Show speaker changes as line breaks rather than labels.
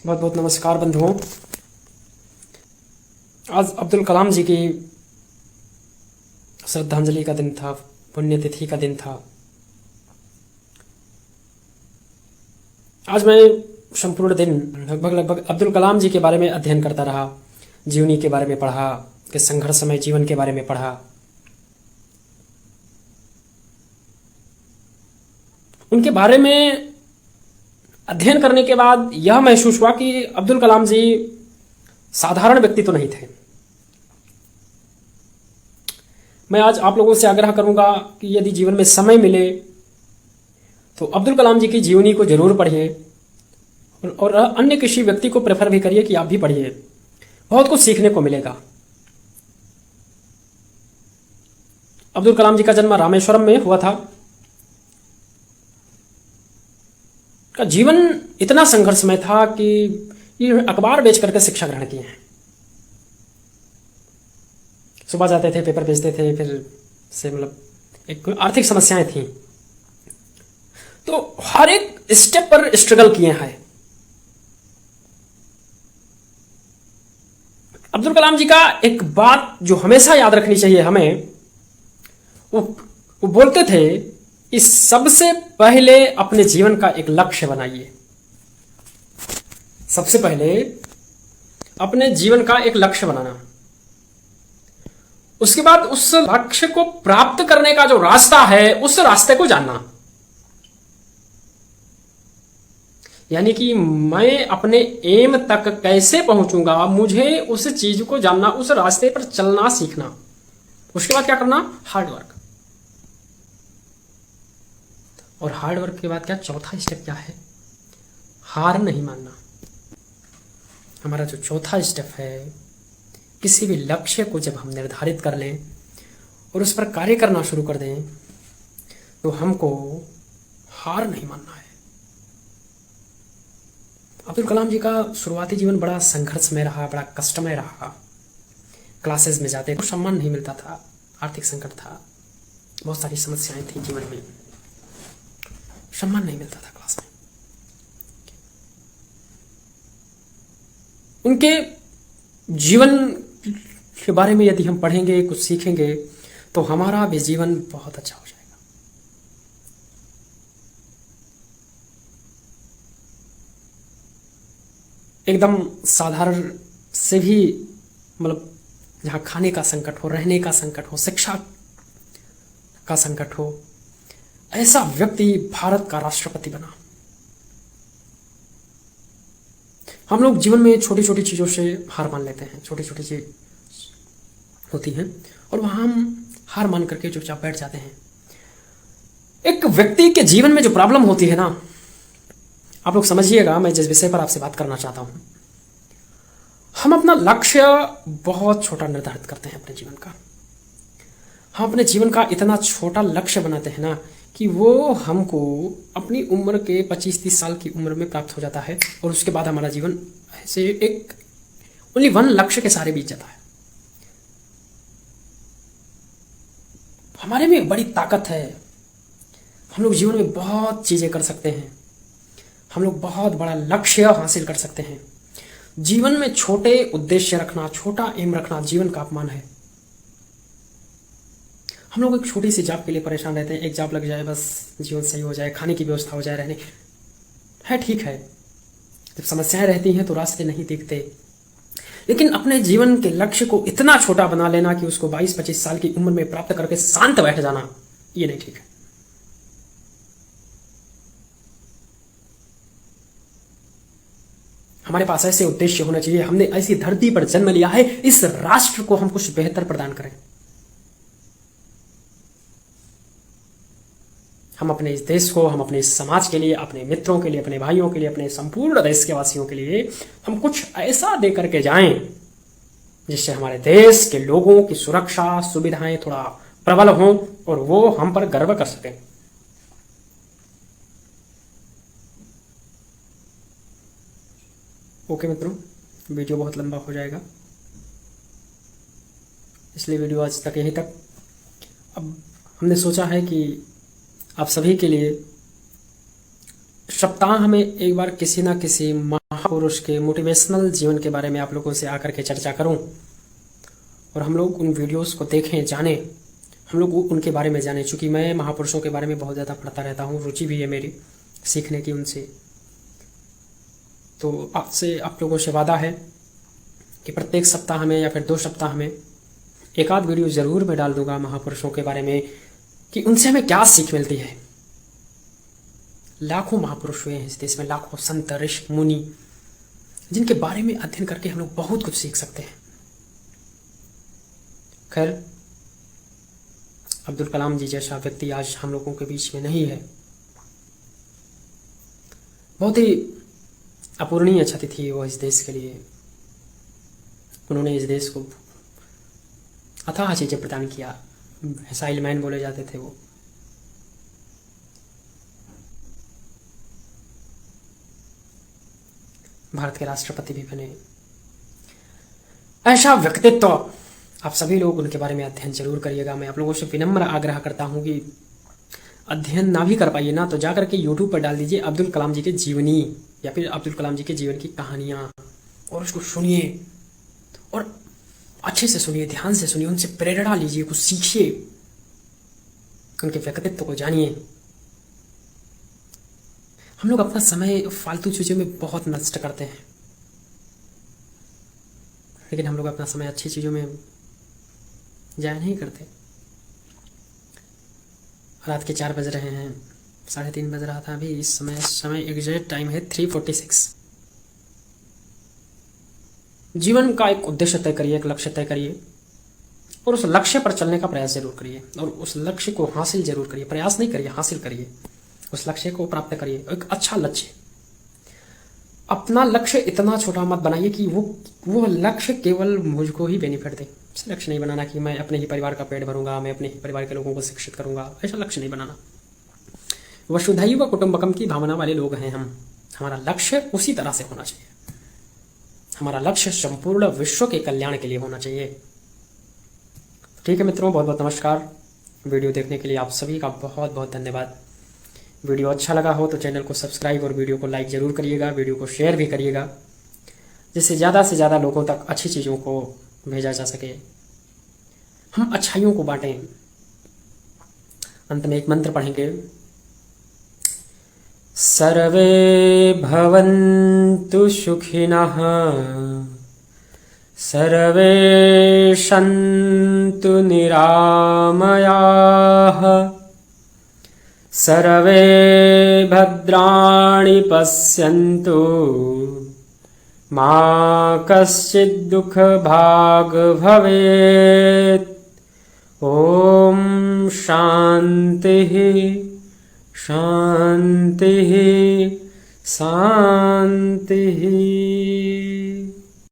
बहुत बहुत नमस्कार बंधुओं। आज अब्दुल कलाम जी की श्रद्धांजलि का दिन था, पुण्यतिथि का दिन था। आज मैं संपूर्ण दिन लगभग अब्दुल कलाम जी के बारे में अध्ययन करता रहा, जीवनी के बारे में पढ़ा, कि संघर्षमय जीवन के बारे में पढ़ा। उनके बारे में अध्ययन करने के बाद यह महसूस हुआ कि अब्दुल कलाम जी साधारण व्यक्ति तो नहीं थे। मैं आज आप लोगों से आग्रह करूंगा कि यदि जीवन में समय मिले तो अब्दुल कलाम जी की जीवनी को जरूर पढ़िए और अन्य किसी व्यक्ति को प्रेफर भी करिए कि आप भी पढ़िए, बहुत कुछ सीखने को मिलेगा। अब्दुल कलाम जी का जन्म रामेश्वरम में हुआ था। का जीवन इतना संघर्षमय था कि ये अखबार बेच करके शिक्षा ग्रहण किए हैं। सुबह जाते थे, पेपर बेचते थे, फिर से एक आर्थिक समस्याएं थी, तो हर एक स्टेप पर स्ट्रगल किए हैं। अब्दुल कलाम जी का एक बात जो हमेशा याद रखनी चाहिए हमें, वो बोलते थे कि सबसे पहले अपने जीवन का एक लक्ष्य बनाइए। सबसे पहले अपने जीवन का एक लक्ष्य बनाना, उसके बाद उस लक्ष्य को प्राप्त करने का जो रास्ता है उस रास्ते को जानना। यानी कि मैं अपने एम तक कैसे पहुंचूंगा, मुझे उस चीज को जानना, उस रास्ते पर चलना सीखना। उसके बाद क्या करना? Hard work. और हार्ड वर्क के बाद क्या चौथा स्टेप क्या है? हार नहीं मानना। हमारा जो चौथा स्टेप है, किसी भी लक्ष्य को जब हम निर्धारित कर लें और उस पर कार्य करना शुरू कर दें तो हमको हार नहीं मानना है। अब्दुल कलाम जी का शुरुआती जीवन बड़ा संघर्षमय रहा, बड़ा कष्टमय रहा। क्लासेस में जाते तो सम्मान नहीं मिलता था, आर्थिक संकट था, बहुत सारी समस्याएं थी जीवन में, सम्मान नहीं मिलता था क्लास में। उनके जीवन के बारे में यदि हम पढ़ेंगे, कुछ सीखेंगे, तो हमारा भी जीवन बहुत अच्छा हो जाएगा। एकदम साधारण से भी जहां खाने का संकट हो, रहने का संकट हो, शिक्षा का संकट हो, ऐसा व्यक्ति भारत का राष्ट्रपति बना। हम लोग जीवन में छोटी छोटी चीजों से हार मान लेते हैं, छोटी छोटी चीज होती हैं और वहां हम हार मान करके चुपचाप बैठ जाते हैं। एक व्यक्ति के जीवन में जो प्रॉब्लम होती है ना, आप लोग समझिएगा, मैं जिस विषय पर आपसे बात करना चाहता हूं। हम अपना लक्ष्य बहुत छोटा निर्धारित करते हैं अपने जीवन का। हम अपने जीवन का इतना छोटा लक्ष्य बनाते हैं ना कि वो हमको अपनी उम्र के 25-30 साल की उम्र में प्राप्त हो जाता है और उसके बाद हमारा जीवन ऐसे एक ओनली वन लक्ष्य के सारे बीत जाता है। हमारे में बड़ी ताकत है, हम लोग जीवन में बहुत चीजें कर सकते हैं, हम लोग बहुत बड़ा लक्ष्य हासिल कर सकते हैं। जीवन में छोटे उद्देश्य रखना, छोटा एम रखना जीवन का अपमान है। हम लोग एक छोटी सी जॉब के लिए परेशान रहते हैं, एक जॉब लग जाए बस जीवन सही हो जाए, खाने की व्यवस्था हो जाए, रहने है, ठीक है। जब समस्याएं रहती हैं तो रास्ते नहीं दिखते, लेकिन अपने जीवन के लक्ष्य को इतना छोटा बना लेना कि उसको 22-25 साल की उम्र में प्राप्त करके शांत बैठ जाना, ये नहीं ठीक है। हमारे पास ऐसे उद्देश्य होना चाहिए, हमने ऐसी धरती पर जन्म लिया है, इस राष्ट्र को हम कुछ बेहतर प्रदान करें। हम अपने इस देश को, हम अपने इस समाज के लिए, अपने मित्रों के लिए, अपने भाइयों के लिए, अपने संपूर्ण देश के वासियों के लिए हम कुछ ऐसा दे करके जाएं जिससे हमारे देश के लोगों की सुरक्षा, सुविधाएं थोड़ा प्रबल हों और वो हम पर गर्व कर सकें। ओके मित्रों, वीडियो बहुत लंबा हो जाएगा, इसलिए वीडियो आज तक यहीं तक। अब हमने सोचा है कि आप सभी के लिए सप्ताह में एक बार किसी ना किसी महापुरुष के मोटिवेशनल जीवन के बारे में आप लोगों से आकर के चर्चा करूं और हम लोग उन वीडियोस को देखें, जानें, हम लोग उनके बारे में जानें। चूँकि मैं महापुरुषों के बारे में बहुत ज़्यादा पढ़ता रहता हूँ, रुचि भी है मेरी सीखने की उनसे। तो आपसे आप लोगों से वादा है कि प्रत्येक सप्ताह में या फिर 2 सप्ताह में एक आध वीडियो ज़रूर मैं डाल दूंगा महापुरुषों के बारे में कि उनसे हमें क्या सीख मिलती है। लाखों महापुरुष हुए हैं इस देश में, लाखों संत, ऋषि, मुनि, जिनके बारे में अध्ययन करके हम लोग बहुत कुछ सीख सकते हैं। खैर, अब्दुल कलाम जी जैसा व्यक्ति आज हम लोगों के बीच में नहीं है। बहुत ही अपूरणीय क्षति थी वो इस देश के लिए। उन्होंने इस देश को अथाह चीजें प्रदान किया। मिसाइल मैन बोले जाते थे वो। भारत के राष्ट्रपति भी बने। ऐसा व्यक्तित्व, आप सभी लोग उनके बारे में अध्ययन जरूर करिएगा। मैं आप लोगों से विनम्र आग्रह करता हूं कि अध्ययन ना भी कर पाइए ना तो जाकर के यूट्यूब पर डाल दीजिए अब्दुल कलाम जी के जीवनी या फिर अब्दुल कलाम जी के जीवन की कहानियां और उसको सुनिए और अच्छे से सुनिए, ध्यान से सुनिए, उनसे प्रेरणा लीजिए, कुछ सीखिए, उनके व्यक्तित्व को जानिए। हम लोग अपना समय फालतू चीजों में बहुत नष्ट करते हैं, लेकिन हम लोग अपना समय अच्छी चीजों में जाया नहीं करते। रात के 4 बज रहे हैं, 3:30 बज रहा था अभी। इस समय एग्जैक्ट टाइम है 3:46। जीवन का एक उद्देश्य तय करिए, एक लक्ष्य तय करिए और उस लक्ष्य पर चलने का प्रयास जरूर करिए और उस लक्ष्य को हासिल जरूर करिए। प्रयास नहीं करिए, हासिल करिए, उस लक्ष्य को प्राप्त करिए। एक अच्छा लक्ष्य, अपना लक्ष्य इतना छोटा मत बनाइए कि वो लक्ष्य केवल मुझको ही बेनिफिट दे। ऐसा लक्ष्य नहीं बनाना कि मैं अपने ही परिवार का पेट भरूंगा, मैं अपने ही परिवार के लोगों को शिक्षित करूंगा। ऐसा लक्ष्य नहीं बनाना। वसुधैव कुटुंबकम की भावना वाले लोग हैं हम। हमारा लक्ष्य उसी तरह से होना चाहिए। हमारा लक्ष्य संपूर्ण विश्व के कल्याण के लिए होना चाहिए। ठीक है मित्रों, बहुत बहुत नमस्कार। वीडियो देखने के लिए आप सभी का बहुत बहुत धन्यवाद। वीडियो अच्छा लगा हो तो चैनल को सब्सक्राइब और वीडियो को लाइक जरूर करिएगा। वीडियो को शेयर भी करिएगा, जिससे ज़्यादा से ज़्यादा लोगों तक अच्छी चीज़ों को भेजा जा सके, हम अच्छाइयों को बांटें। अंत में एक मंत्र पढ़ेंगे। सर्वे भवन्तु सुखिनः, सर्वे सन्तु निरामयाः, सर्वे भद्राणि पश्यन्तु, मा कश्चित् दुःखभाग् भवेत्। ॐ शान्तिः शान्तिः शान्तिः।